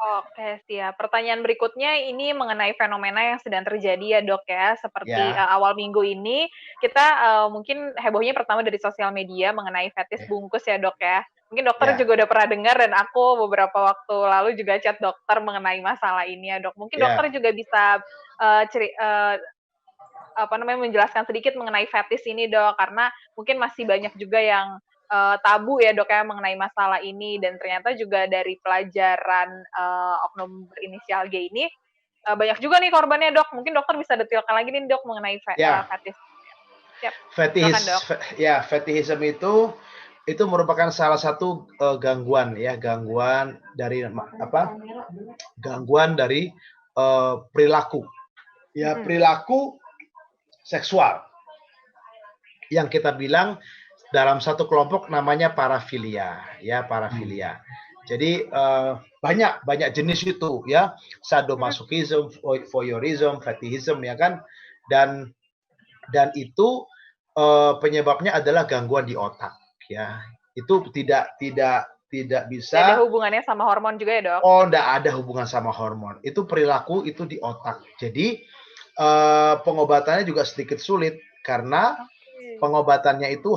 Oke, siap. Pertanyaan berikutnya ini mengenai fenomena yang sedang terjadi ya, Dok, ya. Seperti, Ya, awal minggu ini kita, mungkin hebohnya pertama dari sosial media mengenai fetis oke. bungkus ya, Dok, ya. Mungkin dokter Ya, juga udah pernah dengar dan aku beberapa waktu lalu juga chat dokter mengenai masalah ini ya, Dok. Mungkin dokter ya, juga bisa, apa namanya, menjelaskan sedikit mengenai fetis ini, Dok, karena mungkin masih banyak juga yang, tabu ya, Dok, ya, mengenai masalah ini dan ternyata juga dari pelajaran, oknum berinisial G ini, banyak juga nih korbannya, Dok. Mungkin dokter bisa detailkan lagi nih, Dok, mengenai ya. fetis. Siap, silakan, Dok. Fetishism itu merupakan salah satu gangguan ya, gangguan dari apa? Gangguan dari perilaku. Ya, Mhm, perilaku seksual yang kita bilang dalam satu kelompok namanya parafilia, ya Hmm. parafilia. Jadi banyak banyak jenis itu ya, mhm. sadomasochism, voyeurism, fetishism ya kan, dan itu penyebabnya adalah gangguan di otak ya. Itu tidak Tidak ada bisa. hubungannya sama hormon juga ya, Dok? Oh, enggak ada hubungan sama hormon. Itu perilaku itu di otak. Jadi pengobatannya juga sedikit sulit karena Oke. pengobatannya itu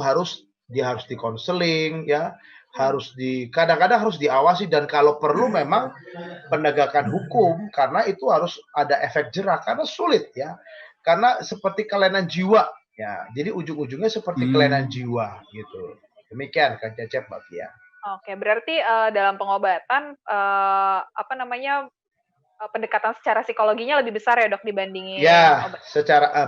dia harus dikonseling ya, Mhm. kadang-kadang harus diawasi dan kalau perlu memang penegakan hukum karena itu harus ada efek jerah karena sulit ya. Karena seperti kelainan jiwa ya. Jadi ujung-ujungnya seperti kelainan Hmm. jiwa gitu. Demikian Kak Cecep, Mbak Fia. Oke, berarti, dalam pengobatan, apa namanya, pendekatan secara psikologinya lebih besar ya, Dok, dibandingin Ya, obat.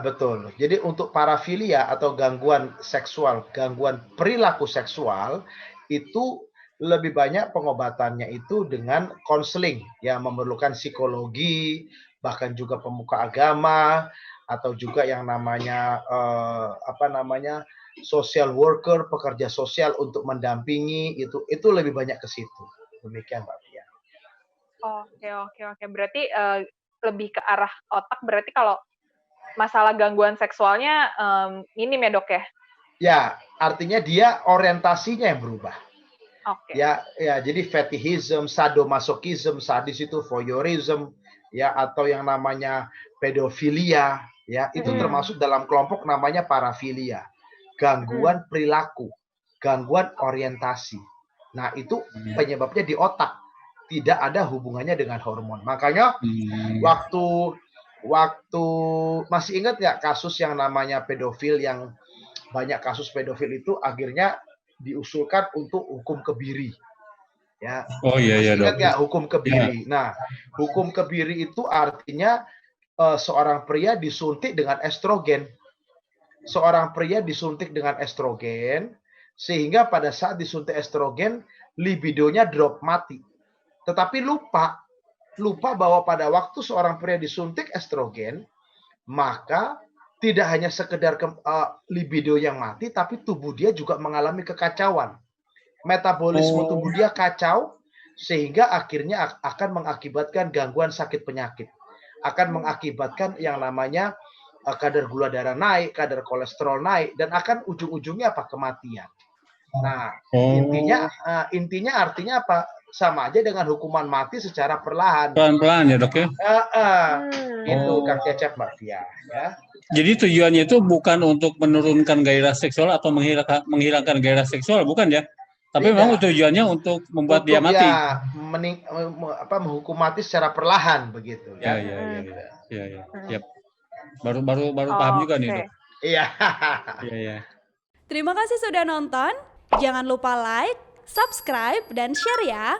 betul. Jadi untuk parafilia atau gangguan seksual, gangguan perilaku seksual itu lebih banyak pengobatannya itu dengan konseling yang memerlukan psikologi, bahkan juga pemuka agama atau juga yang namanya apa namanya social worker, pekerja sosial untuk mendampingi itu lebih banyak ke situ. Demikian Mbak Pia. Oke, oke, oke. Berarti, lebih ke arah otak berarti kalau masalah gangguan seksualnya, minim ya, Dok, ya? Ya, artinya dia orientasinya yang berubah. Oke. Ya, jadi fetishism, sadomasochism, sadis itu voyeurism, ya atau yang namanya pedofilia, ya itu Mhm, termasuk dalam kelompok namanya parafilia, mhm. gangguan perilaku, gangguan orientasi. Nah, itu penyebabnya di otak, tidak ada hubungannya dengan hormon. Makanya Hmm. waktu waktu masih ingat nggak kasus yang namanya pedofil yang banyak kasus pedofil itu akhirnya diusulkan untuk hukum kebiri. Ya, Oh iya ya masih dok. ingat nggak hukum Ya. kebiri? Nah, hukum kebiri itu artinya seorang pria disuntik dengan estrogen. Seorang pria disuntik dengan estrogen, sehingga pada saat disuntik estrogen, libidonya drop mati. Tetapi lupa bahwa pada waktu seorang pria disuntik estrogen, maka tidak hanya sekedar libido yang mati, tapi tubuh dia juga mengalami kekacauan. Metabolisme Oh. tubuh dia kacau, sehingga akhirnya akan mengakibatkan gangguan sakit penyakit. Akan Mmm, mengakibatkan yang namanya kadar gula darah naik, kadar kolesterol naik, dan akan ujung-ujungnya apa? Kematian. Nah, Oh. intinya artinya apa? Sama aja dengan hukuman mati secara perlahan. Pelan-pelan ya dok ya. Heeh, itu Oh. Kang Cecep Mbak Fia ya. Jadi tujuannya itu bukan untuk menurunkan gairah seksual atau menghilangkan gairah seksual, bukan ya? Tapi memang Tidak, tujuannya untuk membuat dia untuk mati. ya menghukum mati secara perlahan begitu Ya, kan. ya, ya, mhm, ya, ya, ya. mhm. Siap. Baru paham juga nih dok. Oke. Iya. Iya, ya. Terima kasih sudah nonton. Jangan lupa like, subscribe, dan share ya.